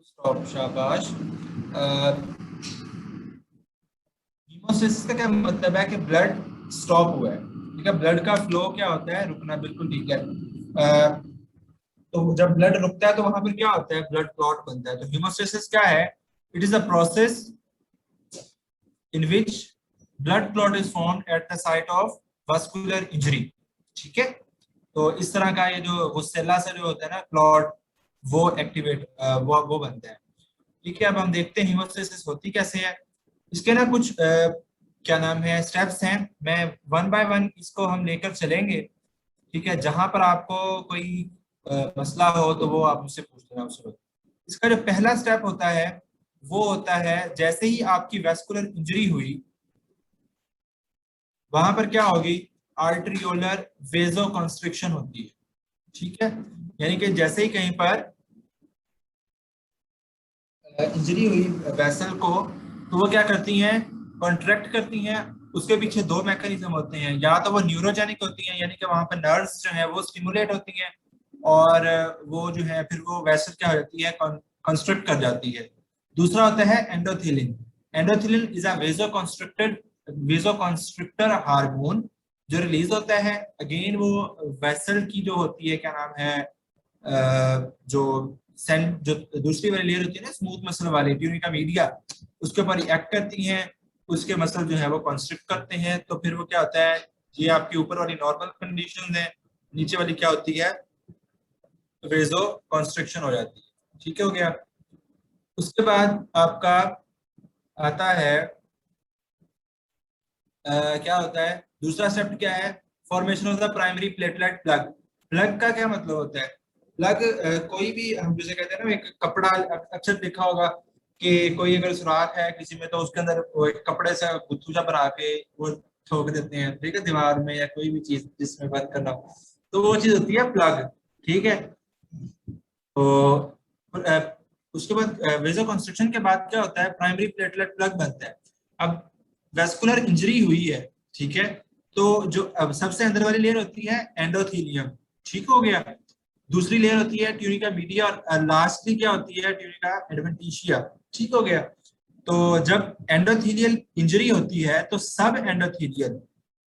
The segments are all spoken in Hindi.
स्टॉप, शाबाश। हीमोस्टेसिस का क्या मतलब है कि ब्लड स्टॉप हुआ है, ठीक है। ब्लड का फ्लो क्या होता है, रुकना, बिल्कुल ठीक है। तो जब ब्लड रुकता है तो वहां पर क्या होता है, ब्लड क्लॉट बनता है। तो हीमोस्टेसिस क्या है? It is a process in which blood clot is formed at the site of vascular injury, ठीक है। तो इस तरह का ये जो वो सेला से जो होता है ना क्लॉट, वो एक्टिवेट वो बनता है, ठीक है। अब हम देखते हैं हीमोस्टेसिस होती कैसे है। इसके ना कुछ क्या नाम है, स्टेप्स हैं। मैं वन बाय वन इसको हम लेकर चलेंगे, ठीक है। जहां पर आपको कोई मसला हो तो वो आप मुझसे पूछ लेना उस वक्त। इसका जो पहला स्टेप होता है वो होता है, जैसे ही आपकी वेस्कुलर इंजरी हुई वहां पर क्या होगी, आर्टरियोलर वेजो कंस्ट्रिक्शन होती है, ठीक है। यानी कि जैसे ही कहीं पर इंजरी हुई वेसल को, तो वो क्या करती हैं, कॉन्ट्रैक्ट करती हैं। उसके पीछे दो मैकेनिज्म होते हैं, या तो वो न्यूरोजेनिक होती हैं, यानी कि वहां पर नर्व्स जो है वो स्टिमुलेट होती हैं, और वो जो है फिर वो वेसल क्या हो जाती है, कंस्ट्रक्ट कर जाती है। दूसरा होता है एंडोथिलिन। एंडोथिलिन इज अ वेजो कंस्ट्रिक्टर हार्मोन जो रिलीज होता है। अगेन वो वेसल की जो होती है, क्या नाम है, जो जो दूसरी वाली लेयर होती है ना, स्मूथ मसल वाली ट्यूनिका मीडिया, उसके ऊपर एक्ट करती हैं। उसके मसल जो है वो कंस्ट्रिक्ट करते हैं, तो फिर वो क्या होता है, ये आपकी ऊपर वाली नॉर्मल कंडीशन है, नीचे वाली क्या होती है, वेजो कंस्ट्रिक्शन हो जाती है, ठीक है, हो गया। उसके बाद आपका आता है क्या होता है, दूसरा स्टेप क्या है, formation of the primary platelet plug. Plug का क्या मतलब होता है? प्लग कोई भी, हम जैसे कहते हैं ना, एक कपड़ा, अक्सर देखा होगा कि कोई अगर सुराख है किसी में, तो उसके अंदर वो एक कपड़े से गुत्थू सा बना के वो ठोक देते हैं, ठीक है, दीवार में या कोई भी चीज जिसमें बंद करना हो, तो वो चीज होती है प्लग, ठीक है। तो उसके बाद वेजो कंस्ट्रक्शन के बाद क्या होता है, प्राइमरी प्लेटलेट प्लग बनता है। अब वेस्कुलर इंजरी हुई है, ठीक है, तो जो अब सबसे अंदर वाली लेयर होती है एंडोथीलियम, ठीक हो गया। दूसरी लेयर होती है ट्यूनिका मीडिया, और लास्टली क्या होती है, ट्यूनिका एडवेंटिशिया, ठीक हो गया। तो जब एंडोथीलियल इंजरी होती है तो सब एंडोथीलियल,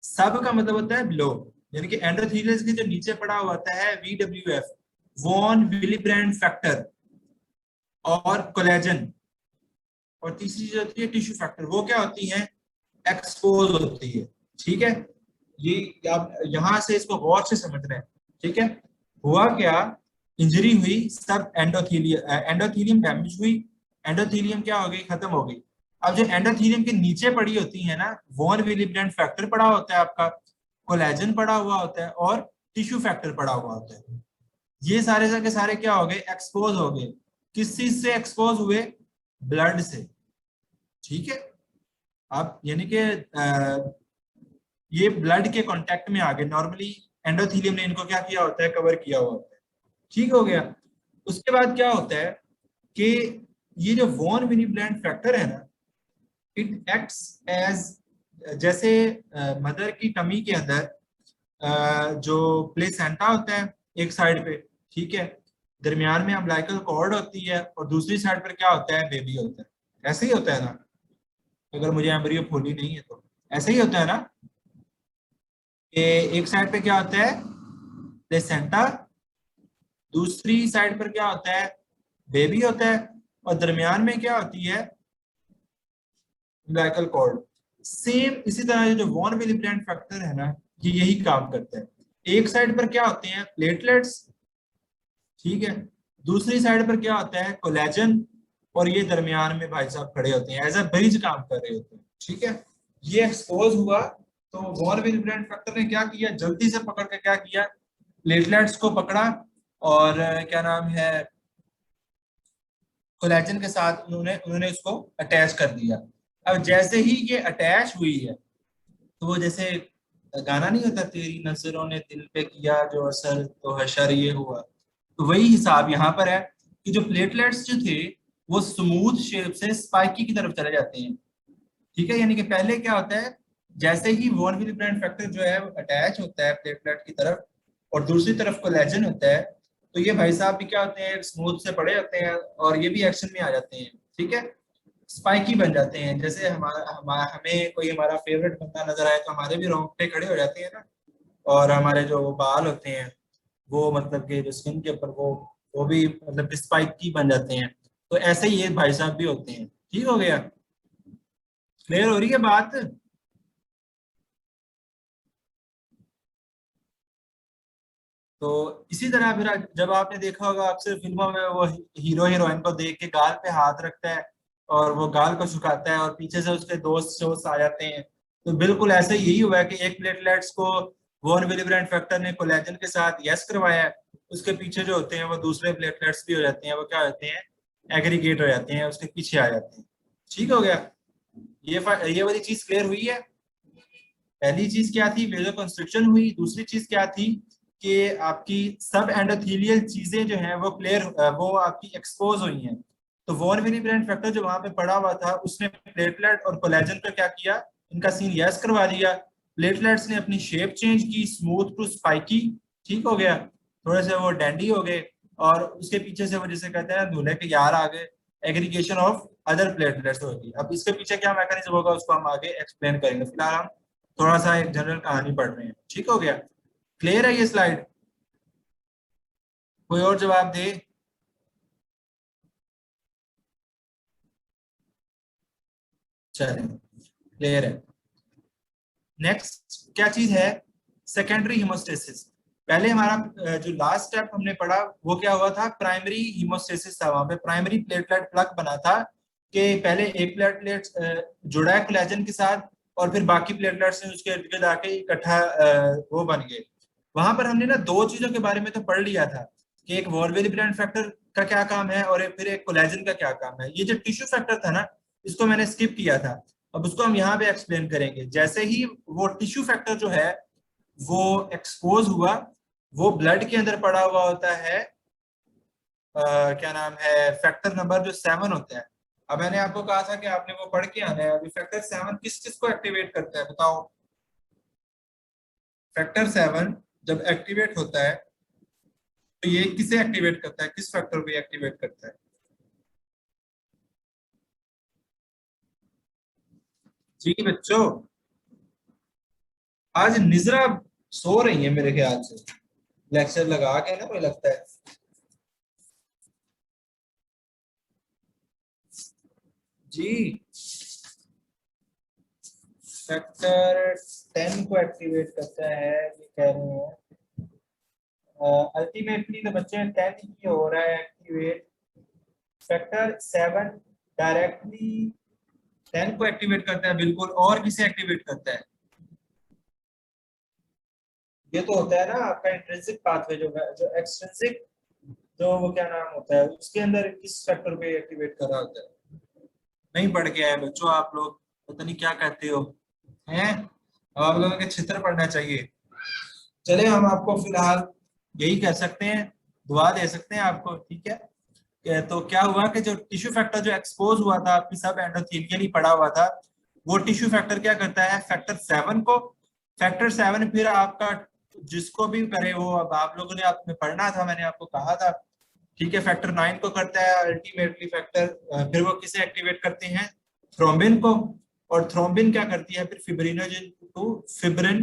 सब का मतलब होता है बिलो, यानी कि एंडोथीलियल के जो नीचे पड़ा हुआ होता है VWF, वॉन विलीब्रेंड फैक्टर और कोलेजन, और तीसरी चीज होती है टिश्यू फैक्टर, वो क्या होती है, एक्सपोज होती है, ठीक है। ये आप यहां से इसको गौर से समझ रहे हैं, ठीक है। हुआ क्या, इंजरी हुई, सब एंडोथीलियम डैमेज हुई, एंडोथीलियम क्या हो गई, खत्म हो गई। अब जो एंडोथीलियम के नीचे पड़ी होती है ना, वॉन विलिब्रेंट फैक्टर पड़ा होता है आपका, कोलेजन पड़ा हुआ होता है, और टिश्यू फैक्टर पड़ा हुआ होता है। ये सारे के सारे क्या हो गए, एक्सपोज हो गए। किस चीज से एक्सपोज हुए, ब्लड से, ठीक है। आप यानी कि ये ब्लड के कांटेक्ट में आ गए। नॉर्मली एंडोथेलियम ने इनको क्या किया होता है, कवर किया हुआ होता है, ठीक हो गया। उसके बाद क्या होता है कि ये जो वॉन विलिब्रेंट फैक्टर है ना, इट एक्ट्स एज, जैसे मदर की टमी के अंदर जो प्लेसेंटा होता है एक साइड पे, ठीक है, दरमियान में अम्बिलिकल कॉर्ड होती है, और दूसरी साइड पर क्या होता है, बेबी होता है। ऐसे ही होता है ना, अगर मुझे एम्ब्रियो भूली नहीं है तो ऐसे ही होता है ना, कि एक साइड पे क्या होता है, प्लेसेंटा, दूसरी साइड पर क्या होता है, बेबी होता है, और दरमियान में क्या होती है, अम्बिलिकल कॉर्ड। सेम इसी तरह जो वॉन विलिब्रेंट फैक्टर है ना, ये यही काम करता है। एक साइड पर क्या होते हैं, प्लेटलेट्स, ठीक है, दूसरी साइड पर क्या होता है, कोलेजन, और ये दरमियान में भाई साहब खड़े होते हैं, एज अ ब्रिज काम कर रहे होते हैं, ठीक है। ये एक्सपोज हुआ, तो वॉन विलिब्रेंट फैक्टर ने क्या किया, जल्दी से पकड़ के क्या किया, प्लेटलेट्स को पकड़ा, और क्या नाम है, कोलेजन के साथ उन्होंने उन्होंने उसको अटैच कर दिया। अब जैसे ही ये अटैच हुई है, तो वो जैसे गाना नहीं होता, तेरी नजरों ने दिल पे किया जो असर, तो हशर ये हुआ, तो वही हिसाब यहाँ पर है कि जो प्लेटलेट्स जो थे वो स्मूथ शेप से स्पाइकी की तरफ चले जाते हैं, ठीक है। यानी कि पहले क्या होता है, जैसे ही वॉन विलिब्रेंट फैक्टर जो है अटैच होता है प्लेटलेट की तरफ, और दूसरी तरफ कोलेजन होता है, तो ये भाई साहब भी क्या होते हैं, स्मूथ से पड़े होते हैं और ये भी एक्शन में आ जाते हैं, ठीक है, स्पाइकी बन जाते हैं। जैसे हमें कोई हमारा फेवरेट बंदा नजर आए तो हमारे भी रोंगटे खड़े हो जाते हैं ना, और हमारे जो बाल होते हैं वो मतलब कि जो स्किन के ऊपर वो भी मतलब स्पाइकी बन जाते हैं। तो ऐसे ही ये भाई साहब भी होते हैं। ठीक हो गया, क्लियर हो रही है बात? तो इसी तरह फिर जब आपने देखा होगा अक्सर फिल्मों में वो हीरो हीरोइन को देख के गाल पे हाथ रखता है और वो गाल को सुखाता है और पीछे से उसके दोस्त शोस्त आ जाते हैं। तो बिल्कुल ऐसे यही हुआ है कि एक प्लेटलेट्स को वॉन विलिब्रेंट फैक्टर ने कोलेजन के साथ यस करवाया है, उसके पीछे जो होते हैं वो दूसरे प्लेटलेट्स भी हो जाते हैं, वो क्या होते हैं, एग्रीगेट हो जाते हैं, उसके पीछे आ जाते हैं। ठीक हो गया, ये वाली चीज क्लियर हुई है? पहली चीज क्या थी, वेजो कंस्ट्रक्शन हुई। दूसरी चीज क्या थी कि आपकी सब एंडोथेलियल चीजें जो हैं वो क्लियर, वो आपकी एक्सपोज हुई हैं। तो वॉन विलिब्रेंट फैक्टर जो वहां पे पड़ा हुआ था उसने प्लेटलेट और कोलेजन का क्या किया, इनका सीन यस करवा दिया। प्लेटलेट्स ने अपनी शेप चेंज की, स्मूथ टू स्पाइकी। ठीक हो गया, थोड़े से वो डैंडी हो गए, और उसके पीछे से वो जिसे कहते हैं दूल्हे के यार आ गए, एग्रीगेशन ऑफ अदर प्लेटलेट्स होगी। अब इसके पीछे क्या मैकेनिज्म होगा उसको हम आगे एक्सप्लेन करेंगे, फिलहाल हम थोड़ा सा एक जनरल कहानी पढ़ रहे हैं। ठीक हो गया, क्लियर है ये स्लाइड? कोई और जवाब दे? चले, क्लियर है। नेक्स्ट क्या चीज है, सेकेंडरी हीमोस्टेसिस। पहले हमारा जो लास्ट स्टेप हमने पढ़ा वो क्या हुआ था, प्राइमरी हीमोस्टेसिस था। वहां पे प्राइमरी प्लेटलेट प्लग बना था कि पहले एक प्लेटलेट जुड़ा है कोलेजन के साथ और फिर बाकी प्लेटलेट्स ने उसके इर्द गिर्द आके इकट्ठा वो बन गए। वहां पर हमने ना दो चीजों के बारे में तो पढ़ लिया था कि एक वॉन विलिब्रेंट फैक्टर का क्या काम है और फिर एक कोलेजन का क्या काम है। ये जो टिश्यू फैक्टर था ना, इसको मैंने स्किप किया था, अब उसको हम यहाँ पे एक्सप्लेन करेंगे। जैसे ही वो टिश्यू फैक्टर जो है वो एक्सपोज हुआ, वो ब्लड के अंदर पड़ा हुआ होता है, क्या नाम है, फैक्टर नंबर जो 7 होता है। अब मैंने आपको कहा था कि आपने वो पढ़ के आना है। अभी फैक्टर 7 किस किस को एक्टिवेट करता है बताओ? फैक्टर 7 जब एक्टिवेट होता है तो ये किसे एक्टिवेट करता है, किस फैक्टर को एक्टिवेट करता है? जी बच्चों, आज निजरा सो रही है मेरे ख्याल से, लेक्चर लगा के ना, मुझे लगता है। जी, फैक्टर 10 को एक्टिवेट करता है ये कह रहे हैं। अल्टीमेटली तो बच्चे 10 ही हो रहा है एक्टिवेट। फैक्टर 7 डायरेक्टली 10 को एक्टिवेट करता है बिल्कुल, और किसे एक्टिवेट करता है? ये तो होता है ना आपका इंट्रिंसिक पाथवे, जो एक्सट्रिंसिक, जो वो क्या नाम होता है उसके अंदर किस फैक्टर को एक्टिवेट कर रहा होता है? नहीं पढ़ के आए बच्चों आप लोग, पता नहीं क्या कहते हो हैं। अब आप लोगों के चित्र पढ़ना चाहिए। चले, हम आपको फिलहाल यही कह सकते हैं, दुआ दे सकते हैं आपको, ठीक है। तो क्या हुआ कि जो टिश्यू फैक्टर जो एक्सपोज हुआ था, आपकी सब एंडोथेलियली पड़ा हुआ था, वो टिश्यू फैक्टर क्या करता है, फैक्टर 7 को, फैक्टर 7 फिर आपका जिसको भी करे वो, अब आप लोगों ने आपने पढ़ना था, मैंने आपको कहा था, ठीक है, फैक्टर 9 को करता है अल्टीमेटली फैक्टर। फिर वो किसे एक्टिवेट करते हैं, थ्रोम्बिन को। और थ्रोम्बिन क्या करती है फिर, फिब्रिनोजन टू फिब्रिन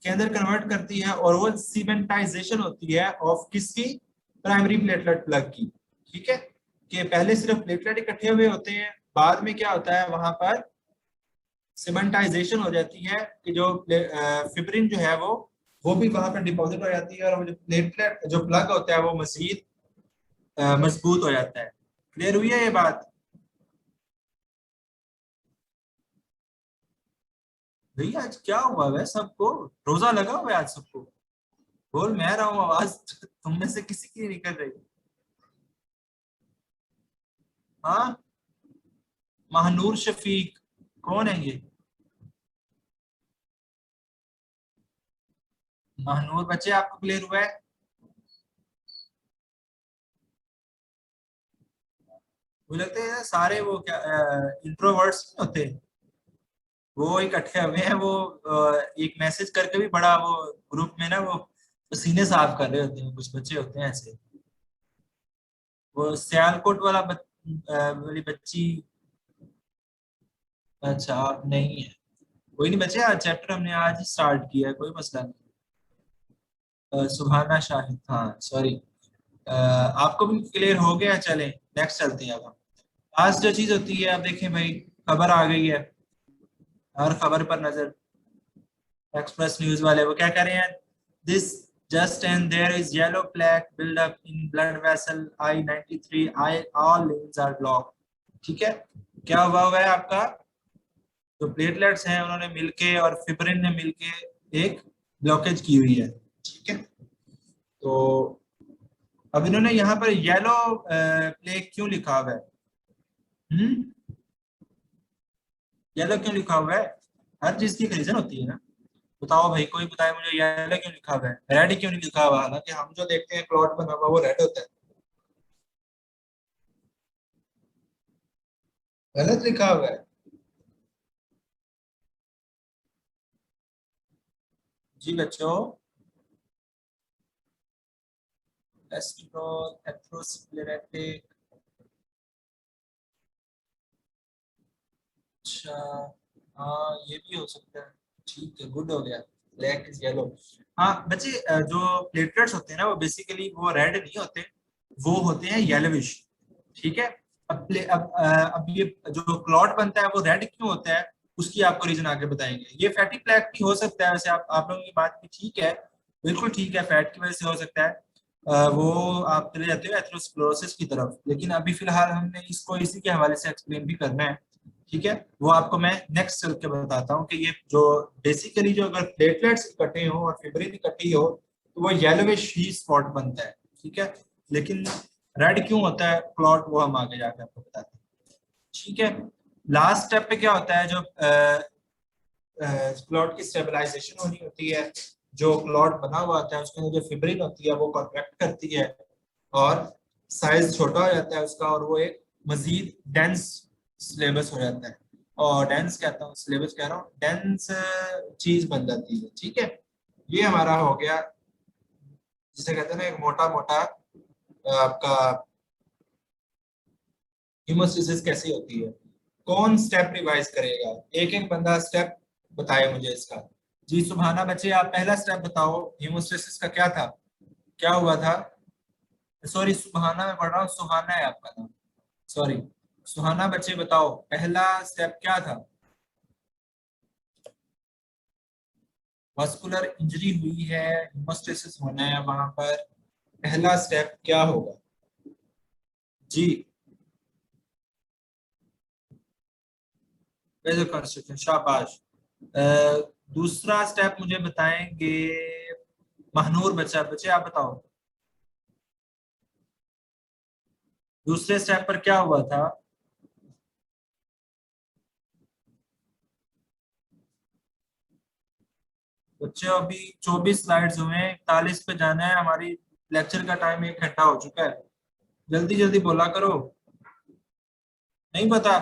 के अंदर कन्वर्ट करती है, और वो सीमेंटाइजेशन होती है ऑफ किसकी, प्राइमरी प्लेटलेट प्लग की। ठीक है, कि पहले सिर्फ प्लेटलेट इकट्ठे हुए होते हैं, बाद में क्या होता है वहां पर सीमेंटाइजेशन हो जाती है कि जो फिब्रिन जो है वो भी वहां पर डिपॉजिट हो जाती है, और वो जो प्लेटलेट जो प्लग होता है वो मजीद मजबूत हो जाता है। क्लियर हुई है ये बात? भैया आज क्या हुआ है सबको, रोजा लगा हुआ है आज सबको? बोल मैं रहा हूँ, आवाज तुम में से किसी की नहीं निकल रही। हाँ, महानूर शफीक, कौन है ये? महानूर बच्चे आपको क्लियर हुआ है? मुझे लगता है सारे वो क्या इंट्रोवर्ट्स होते हैं, वो इकट्ठे हुए हैं, वो एक मैसेज करके भी बड़ा वो ग्रुप में ना वो सीने साफ कर रहे होते हैं, कुछ बच्चे होते हैं ऐसे। वो सियालकोट वाला वाली बच्ची। अच्छा आप नहीं है, कोई नहीं बच्चे, आज चैप्टर हमने आज ही स्टार्ट किया है, कोई मसला नहीं। सुहाना शाहिद, हाँ सॉरी। आपको भी क्लियर हो गया, चलें नेक्स्ट चलते हैं अब हम। लास्ट जो चीज होती है, अब देखें भाई, खबर आ गई है, हर खबर पर नजर। एक्सप्रेस न्यूज वाले वो क्या कर रहे हैं, this just and there is yellow plaque build up in blood vessel I-93, I all lanes are block. ठीक है, क्या हुआ है आपका, जो प्लेटलेट्स हैं उन्होंने मिलके और फिब्रिन ने मिलके एक ब्लॉकेज की हुई है। ठीक है, तो अब इन्होंने यहाँ पर येलो प्लेग क्यों लिखा हुआ है? हम्म, येलो क्यों लिखा हुआ है? हर चीज की एक रीजन होती है ना। बताओ भाई, कोई बताए मुझे येलो क्यों लिखा हुआ है, रेड क्यों नहीं लिखा हुआ? हालांकि हम जो देखते हैं प्लॉट बना हुआ वो रेड होता है। गलत लिखा हुआ है। जी बच्चों, एस्ट्रोल एथ्रोस्क्लेरोटिक। अच्छा, हाँ ये भी हो सकता है। ठीक है, गुड हो गया, ब्लैक इज येलो। हाँ बच्चे, जो प्लेटलेट्स होते हैं ना वो बेसिकली वो रेड नहीं होते, वो होते हैं येलोविश। ठीक है, अब ये जो क्लॉट बनता है वो रेड क्यों होता है, उसकी आपको रीजन आगे बताएंगे। ये फैटी प्लैक भी हो सकता है, वैसे आप लोगों की बात भी ठीक है, बिल्कुल ठीक है, फैट की वजह से हो सकता है। वो आप चले जाते हो एथेरोस्क्लेरोसिस की तरफ, लेकिन अभी फिलहाल हमने इसको इसी के हवाले से एक्सप्लेन भी करना है। ठीक है, वो आपको मैं नेक्स्ट चल के बताता हूँ कि ये जो बेसिकली जो अगर प्लेटलेट्स इकट्ठे हो और फिब्रिन इकट्ठी हो तो वो येलोविश ही स्पॉट बनता है। ठीक है, लेकिन रेड क्यों होता है क्लॉट, वो हम आगे जाकर आपको बताते हैं। ठीक है, लास्ट स्टेप पे क्या होता है, जो क्लॉट की स्टेबलाइजेशन होनी होती है, जो क्लॉट बना हुआ होता है उसके अंदर जो फिब्रिन होती है वो कॉन्ट्रैक्ट करती है और साइज छोटा हो जाता है उसका, और वो एक मजीद डेंस सिलेबस हो जाता है। और डेंस कहता हूँ, सिलेबस कह रहा हूँ, डेंस चीज बन जाती है। ठीक है, ये हमारा हो गया, जिसे कहते हैं ना एक मोटा मोटा आपका हीमोस्टेसिस कैसी होती है। कौन स्टेप रिवाइज करेगा, एक एक बंदा स्टेप बताए मुझे इसका। जी सुभाना बच्चे, आप पहला स्टेप बताओ, हीमोस्टेसिस का क्या था, क्या हुआ था? सॉरी सुभाना मैं पढ़ रहा हूँ, सुहाना है आपका नाम, सॉरी। सुहाना बच्चे बताओ, पहला स्टेप क्या था? मस्कुलर इंजरी हुई है, हीमोस्टेसिस होना है वहां पर, पहला स्टेप क्या होगा? जी, वेजल कंस्ट्रक्शन, शाबाश। अ, दूसरा स्टेप मुझे बताएंगे महनूर बच्चा, बच्चे आप बताओ, दूसरे स्टेप पर क्या हुआ था? बच्चों अभी 24 स्लाइड्स हुए हैं, 41 पे जाना है, हमारी लेक्चर का टाइम 1 घंटा हो चुका है, जल्दी जल्दी बोला करो। नहीं पता?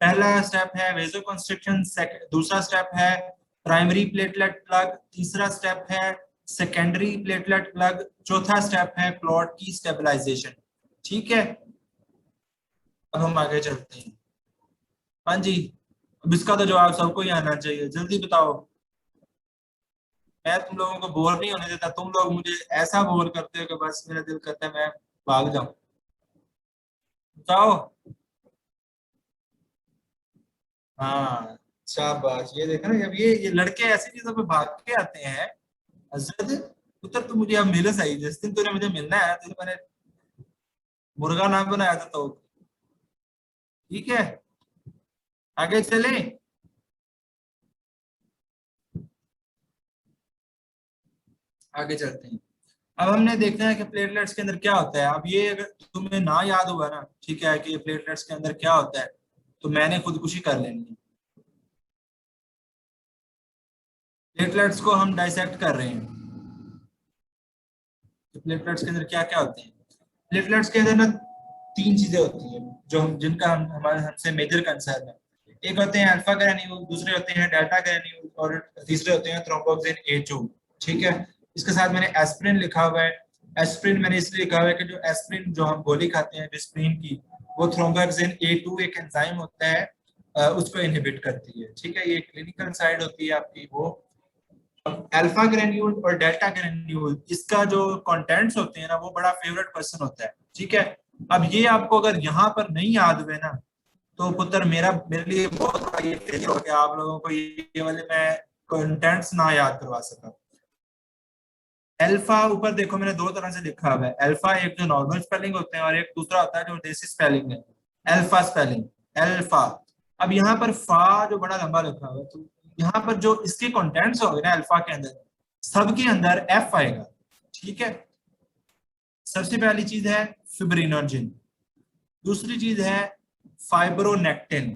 पहला स्टेप है वेजो कंस्ट्रिक्शन, दूसरा स्टेप है प्राइमरी प्लेटलेट प्लग, तीसरा स्टेप है सेकेंडरी प्लेटलेट प्लग, चौथा स्टेप है क्लॉट की स्टेबलाइजेशन। ठीक है, अब हम आगे चलते हैं। हाँ जी, अब इसका तो जवाब सबको ही आना चाहिए, जल्दी बताओ। मैं तुम लोगों को बोर नहीं होने देता, तुम लोग मुझे ऐसा बोर करते हो कि बस मेरा दिल करता है मैं भाग जाऊं। बताओ। हाँ शाबाश, ये देखा ना, जब ये लड़के ऐसी चीजों पे भाग के आते हैं। अजद, पुत्र तू मुझे अब मिले सही, जिस दिन तूने मुझे मिलना है, तुझे मैंने मुर्गा ना बनाया था तो। ठीक है, आगे चले। आगे चलते हैं। अब हमने देखना है कि प्लेटलेट्स के अंदर क्या होता है। अब ये अगर तुम्हें ना याद होगा ना, ठीक है, कि ये प्लेटलेट्स के अंदर क्या होता है, तो मैंने खुदकुशी कर लेनी है। प्लेटलेट्स को हम डाइसेक्ट कर रहे हैं, तो प्लेटलेट्स के अंदर क्या क्या होते हैं। प्लेटलेट्स के अंदर ना तीन चीजें होती हैं जो हम जिनका हमारे हमसे मेजर कंसर्न है। एक होते हैं अल्फा ग्रेन्यूल, दूसरे होते हैं डेल्टा ग्रेन्यूल, और तीसरे होते हैं थ्रोम्बोक्सिन A2। ठीक है, इसके साथ मैंने एस्पिरिन लिखा हुआ है, एस्प्रिन मैंने इसलिए कहा है कि जो एस्प्रिन जो हम गोली खाते हैं डिस्प्रिन की, वो थ्रोम्बोएक्सिन A2 एक एंजाइम होता है, उसको इनहिबिट करती है। ठीक है, ये क्लिनिकल साइड होती है आपकी वो। अल्फा ग्रेन्यूल और डेल्टा ग्रेन्यूल, इसका जो कंटेंट्स होते हैं ना, वो बड़ा फेवरेट क्वेश्चन होता है। ठीक है, अब ये आपको अगर यहाँ पर नहीं याद हुए ना, तो पुत्र मेरे लिए बहुत बड़ा ये फेलियर हो गया आप लोगों को, ये वाले मैं कंटेंट्स ना याद करवा सका। अल्फा ऊपर देखो मैंने दो तरह से लिखा हुआ है, अल्फा एक जो नॉर्मल स्पेलिंग होते हैं और एक दूसरा होता है जो देसी स्पेलिंग है, अल्फा स्पेलिंग, अल्फा। अब यहाँ पर फा जो बड़ा लंबा लिखा हुआ है, तो यहाँ पर जो इसके कंटेंट्स हो गए ना अल्फा के अंदर, सबके अंदर एफ आएगा। ठीक है, सबसे पहली चीज है फिब्रिनोजिन, दूसरी चीज है फाइब्रोनेक्टिन,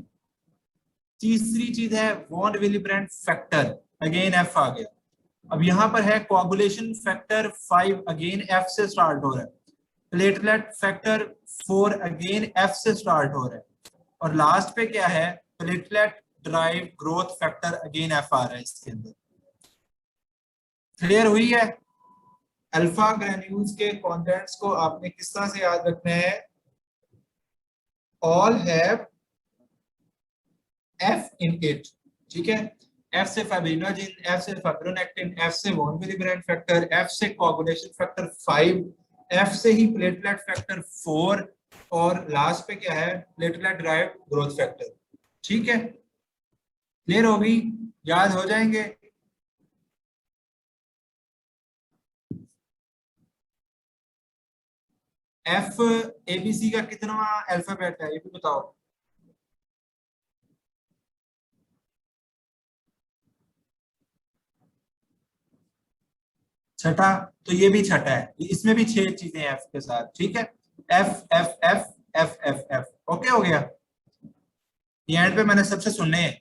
तीसरी चीज है von Willebrand factor, again F आ गया। अब यहां पर है कोआगुलेशन फैक्टर 5, अगेन एफ से स्टार्ट हो रहा है। प्लेटलेट फैक्टर 4, अगेन एफ से स्टार्ट हो रहा है। और लास्ट पे क्या है, platelet derived growth factor, again F आ रहा है इसके अंदर। क्लियर हुई है? अल्फा ग्रेन्यूल्स के कंटेंट्स को आपने किस तरह से याद रखना है, all have F in it. ठीक है, एफ से फाइब्रिनोजिन, एफ से फाइब्रोनेक्टिन, एफ से वॉन विलिब्रेंड फैक्टर, एफ से कोआगुलेशन फैक्टर 5, एफ से ही प्लेटलेट फैक्टर 4, और लास्ट पे क्या है, प्लेटलेट ड्राइव ग्रोथ फैक्टर। ठीक है, क्लियर होगी, याद हो जाएंगे। एफ एबीसी का कितना अल्फाबेट है ये भी बताओ। छठा, तो ये भी छठा है, इसमें भी 6 चीजें एफ के साथ। ठीक है, F F F F F F, okay हो गया। ये एंड पे मैंने सबसे सुनने हैं,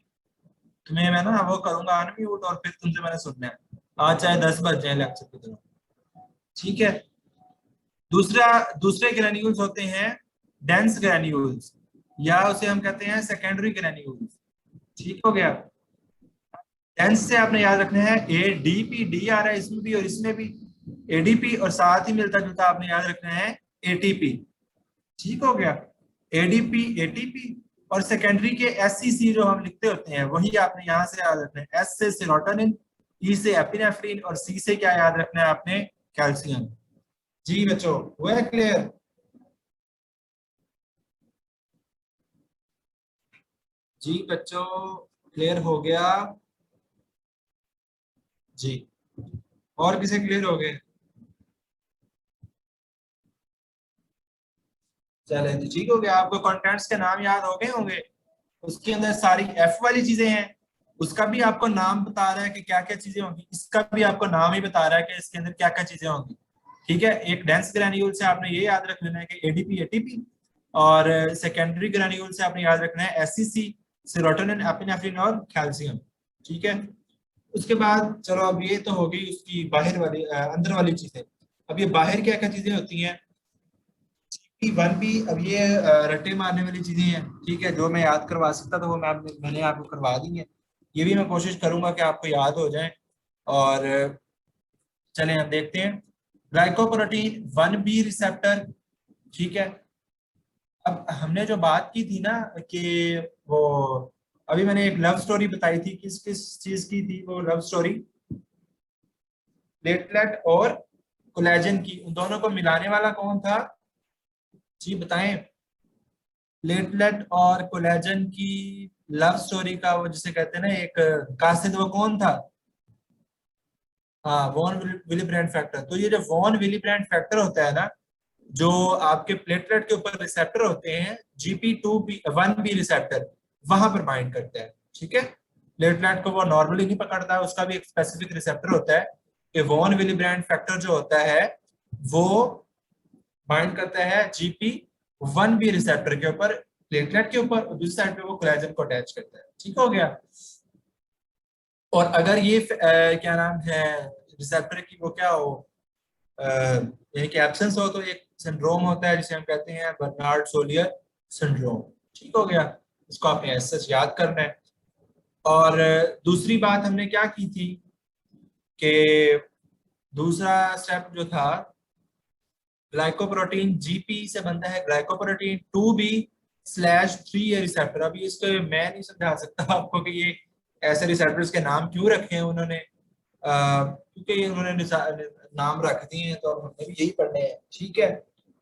तुम्हें मैं ना वो करूंगा अनम्यूट, और फिर तुमसे मैंने सुनना है, आज चाहे 10 बज जाए लेक्चर की तरह। ठीक है, दूसरा, दूसरे ग्रेन्यूल्स होते हैं डेंस ग्रेन्यूल्स, या उसे हम कहते हैं सेकेंडरी ग्रेन्यूल्स। ठीक हो गया, डेंस से आपने याद रखना है एडीपी, डी आ रहा है इसमें भी और इसमें भी, एडीपी, और साथ ही मिलता जुलता आपने याद रखना है एटीपी। ठीक हो गया, एडीपी एटीपी, और सेकेंडरी के एससीसी जो हम लिखते होते हैं वही आपने यहाँ से याद रखना है, एस से सेरोटोनिन, ई से एपिनेफ्रिन, और सी से क्या याद रखना है आपने, कैल्शियम। जी बच्चों, हुआ है क्लियर? जी बच्चों, क्लियर हो गया जी? और किसे क्लियर हो गए? चले जी, ठीक हो गया। आपको कंटेंट्स के नाम याद हो गए होंगे, उसके अंदर सारी एफ वाली चीजें हैं, उसका भी आपको नाम बता रहा है कि क्या क्या चीजें होंगी, इसका भी आपको नाम ही बता रहा है कि इसके अंदर क्या क्या चीजें होंगी। ठीक है, एक डेंस ग्रेन्यूल से आपने ये याद रख लेना है कि एडीपी एटीपी, और सेकेंडरी ग्रेन्यूल से आपने याद रखना है एससीसी, सेरोटोनिन, एपिनेफ्रिन और कैल्शियम। ठीक है, उसके बाद चलो, अब ये तो होगी उसकी बाहर वाली अंदर वाली चीजें। अब ये बाहर क्या क्या चीजें होती हैं, वन भी, अब ये रट्टे मारने वाली चीजें हैं। ठीक है, जो मैं याद करवा सकता था वो मैंने आपको करवा दी है, ये भी मैं कोशिश करूंगा कि आपको याद हो जाए। और चलें हम देखते हैं, ग्लाइकोप्रोटीन 1B रिसेप्टर। ठीक है, अब हमने जो बात की थी ना कि वो, अभी मैंने एक लव स्टोरी बताई थी, किस किस चीज की थी वो लव स्टोरी, प्लेटलेट और कोलेजन की, उन दोनों को मिलाने वाला कौन था जी बताएं? प्लेटलेट और कोलेजन की लव स्टोरी का वो जिसे कहते हैं ना एक कासिद, वो कौन था? हाँ, वॉन विलिब्रेंड फैक्टर। तो ये जो वॉन विलिब्रेंड फैक्टर होता है ना, जो आपके प्लेटलेट के ऊपर रिसेप्टर होते हैं, GP2B1B रिसेप्टर, वहां पर बाइंड करता है। ठीक है, प्लेटलेट को वो नॉर्मली नहीं पकड़ता है, उसका भी एक स्पेसिफिक रिसेप्टर होता है। कि वॉन विलिब्रेंड फैक्टर जो होता है वो बाइंड करता है GP1B रिसेप्टर के ऊपर, प्लेटलेट के ऊपर, और दूसरी साइड पे वो कोलेजन को अटैच करता है। ठीक हो गया, और अगर ये क्या नाम है, रिसेप्टर की वो क्या हो, यानी कि एब्सेंस हो, तो एक सिंड्रोम होता है जिसे हम कहते हैं बर्नार्ड सोलियर सिंड्रोम। ठीक हो गया, इसको आपने ऐसे याद करना है। और दूसरी बात हमने क्या की थी कि दूसरा स्टेप जो था ग्लाइकोप्रोटीन जीपी से बनता है ग्लाइकोप्रोटीन 2B/3 ये रिसेप्टर। अभी इसको मैं नहीं समझा सकता आपको कि ये ऐसे रिसेप्टर्स के नाम क्यों रखे हैं उन्होंने, क्योंकि ये उन्होंने नाम रख दिए हैं तो हमने भी यही पढ़ने हैं, ठीक है।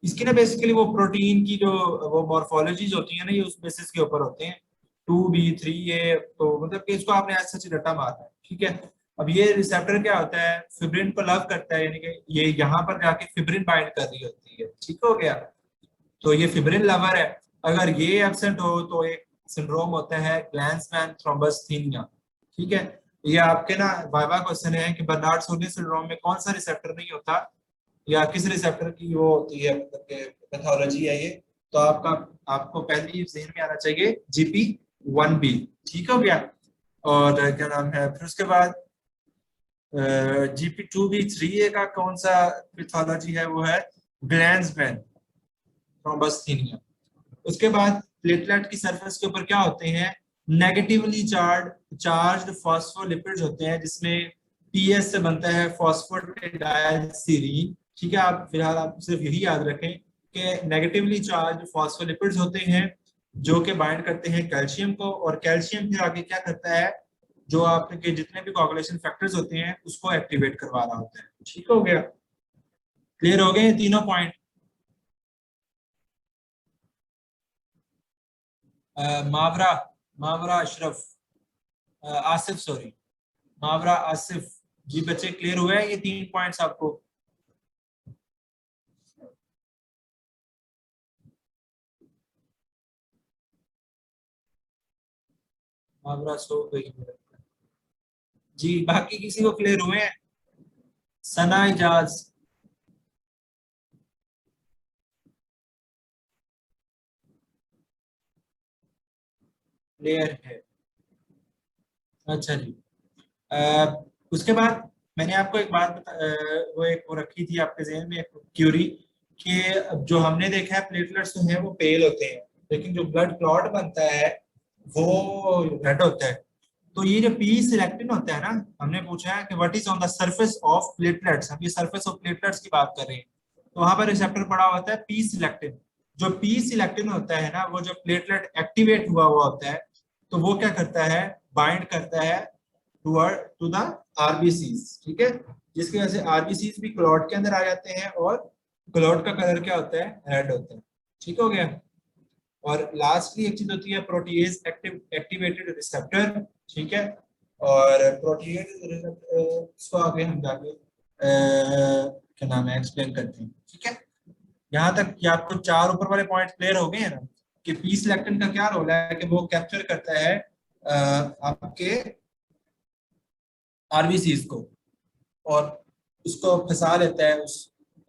इसकी ना बेसिकली वो प्रोटीन की जो वो मॉर्फोलॉजीज होती है ना, ये उस बेसिस के ऊपर होते हैं 2B/3 ये, तो मतलब कि इसको आपने ऐसा सच रट्टा मारना है, ठीक है। अब ये रिसेप्टर क्या होता है, फिब्रिन को लव करता है, यानी कि ये यहाँ पर जाके फिब्रिन बाइंड कर रही होती है, ठीक हो गया। तो ये फिब्रिन लवर है। अगर ये एब्सेंट हो तो एक सिंड्रोम होता है ग्लैंसमैन थ्रोम्बोस्थेनिया, ठीक है। ये आपके ना वाइवा क्वेश्चन है कि बर्नार्ड सोलिस सिंड्रोम में कौन सा रिसेप्टर नहीं होता या किस रिसेप्टर की वो होती है, मतलब पैथोलॉजी है ये। तो आपका आपको पहले ही जहन में आना चाहिए GP1B, ठीक हो गया। और क्या नाम है फिर उसके बाद GP2B3A का कौन सा पैथोलॉजी है, वो है ग्लैंसमैन थ्रोम्बोस्थेनिया। उसके बाद प्लेटलेट की सरफेस के ऊपर क्या होते हैं, नेगेटिवली चार्ज्ड फॉस्फोलिपिड्स होते हैं, जिसमें PS से बनता है फॉस्फोडाइलसीरीन, ठीक है। आप फिलहाल आप सिर्फ यही याद रखें कि नेगेटिवली चार्ज फॉस्फोलिपिड्स होते हैं जो कि बाइंड करते हैं कैल्शियम को, और कैल्शियम फिर आगे क्या करता है, जो आपके जितने भी कोagulation फैक्टर्स होते हैं उसको एक्टिवेट करवा रहा होता है, ठीक हो गया। क्लियर हो गए तीनों पॉइंट। मावरा मावरा अशरफ, आसिफ सॉरी, मावरा आसिफ जी, बच्चे क्लियर हुए हैं ये 3 पॉइंट्स आपको। मावरा सो गई जी, बाकी किसी को क्लियर हुए हैं? सना इजाज क्लियर है, अच्छा जी। उसके बाद मैंने आपको एक बात वो एक वो रखी थी आपके जहन में, एक क्यूरी, कि जो हमने देखा है प्लेटलेट्स जो है वो पेल होते हैं, लेकिन जो ब्लड क्लॉट बनता है वो रेड होता है। तो ये जो पी सिलेक्टिन होता है ना, हमने पूछा है कि what is on the surface of platelets, हम ये सरफेस ऑफ प्लेटलेट्स की बात कर रहे हैं, तो वहां पर रिसेप्टर पड़ा होता है पी सिलेक्टिन। जो पी सिलेक्टिन होता है ना, वो जो प्लेटलेट एक्टिवेट हुआ हुआ होता है, तो वो क्या करता है, बाइंड करता है टू द आरबीसीज, ठीक है। जिसकी वजह से आरबीसीज भी क्लॉट के अंदर आ जाते हैं और क्लॉट का कलर क्या होता है, रेड होता है, ठीक हो गया। और लास्टली एक चीज होती है प्रोटीएज एक्टिवेटेड रिसेप्टर, ठीक है। और प्रोटीएज इसको आगे हम जाके क्या नाम है एक्सप्लेन करते हैं, ठीक है। यहाँ तक कि आपको 4 ऊपर वाले पॉइंट क्लियर हो गए हैं ना, कि पी सिलेक्टिन का क्या रोल है, कि वो कैप्चर करता है आपके आरबीसीज को और उसको फंसा लेता है उस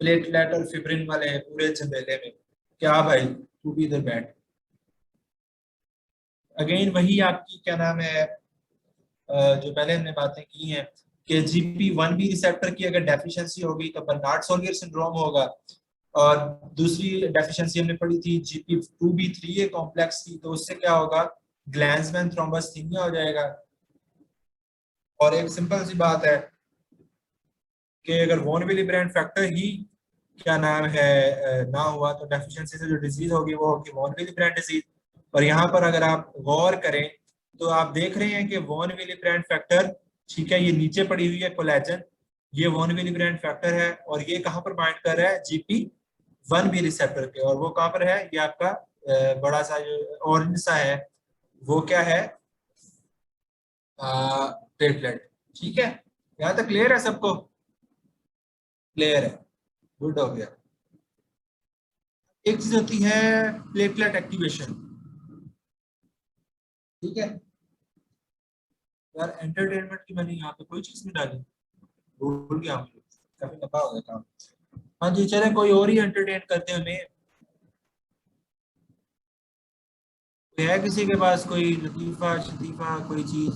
प्लेटलेट और फिब्रिन वाले पूरे झमेले में। क्या भाई तू भी इधर बैठ। अगेन वही आपकी क्या नाम है, जो पहले हमने बातें की हैं कि GP1B रिसेप्टर की अगर डेफिशिएंसी होगी तो बर्नार्ड सोलियर सिंड्रोम होगा। और दूसरी डेफिशिएंसी हमने पढ़ी थी GP2B3A कॉम्प्लेक्स की, तो उससे क्या होगा, ग्लैंसमैन थ्रोम्बोस्थेनिया हो जाएगा। और एक सिंपल सी बात है कि अगर वॉन विली ब्रांड फैक्टर ही क्या नाम है ना हुआ, तो डेफिशिएंसी से जो डिजीज होगी वो होगी वॉन विली ब्रांड डिजीज। और यहाँ पर अगर आप गौर करें तो आप देख रहे हैं कि वॉन विली ब्रांड फैक्टर, ठीक है, ये नीचे पड़ी हुई है कोलेजन, ये वॉन विली ब्रांड फैक्टर है, और ये कहाँ पर बाइंड कर रहा है, GP1B रिसेप्टर पे। और वो कहाँ पर है, ये आपका बड़ा सा जो ऑरेंज सा है वो क्या है, प्लेटलेट, ठीक है। यहाँ तक क्लियर है सबको? क्लियर है, गुड हो गया। एक चीज होती है प्लेटलेट एक्टिवेशन, ठीक है। यार एंटरटेनमेंट की मैंने यहाँ पे कोई चीज नहीं डाली, भूल गया मुझे, काफी लंबा हो गया काम। हाँ जी, चले कोई और ही एंटरटेन करते हैं हमें। है किसी के पास कोई लतीफा शतीफा कोई चीज?